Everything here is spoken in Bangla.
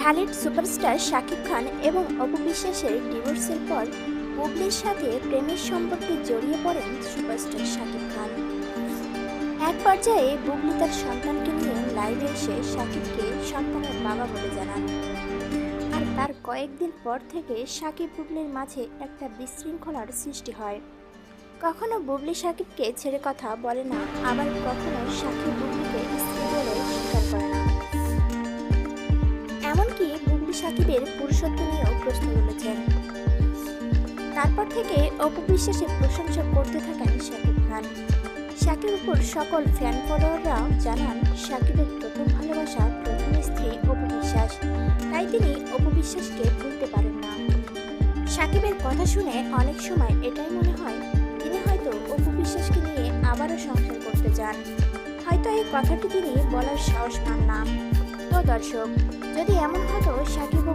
ঢালিউড সুপারস্টার শাকিব খান এবং অপু বিশ্বাসের ডিভোর্সের পর বুবলির সাথে প্রেমের সম্পর্কে জড়িয়ে পড়েন সুপারস্টার শাকিব খান। এক পর্যায়ে বুবলি তার সন্তানকে নিয়ে লাইভে এসে শাকিবকে সন্তানের বাবা বলে জানান। আর তার কয়েকদিন পর থেকে শাকিব বুবলির মাঝে একটা বিশৃঙ্খলার সৃষ্টি হয়। কখনো বুবলি শাকিবকে ছেড়ে কথা বলে না, আবার কখনো শাকিব বুবলিকে স্ত্রী বলে স্বীকার করে না। এমনকি বুবলি শাকিবের পুরুষত্ব নিয়েও প্রশ্ন তুলেছেন। তারপর থেকে অপু বিশ্বাসের প্রশংসা করতে থাকেন শাকিব খান। শাকিবের উপর সকল ফ্যান ফলোয়াররা জানান শাকিবের প্রথম ভালোবাসা প্রথম স্ত্রী অপু বিশ্বাস, তাই তিনি অপু বিশ্বাসকে ভুলতে পারেন না। শাকিবের কথা শুনে অনেক সময় এটাই মনে হয় তিনি হয়তো অপু বিশ্বাসকে নিয়ে আবারও সংসার করতে চান, হয়তো এই কথাটি তিনি বলার সাহস পান না। তো দর্শক, যদি এমন হতো শাকিব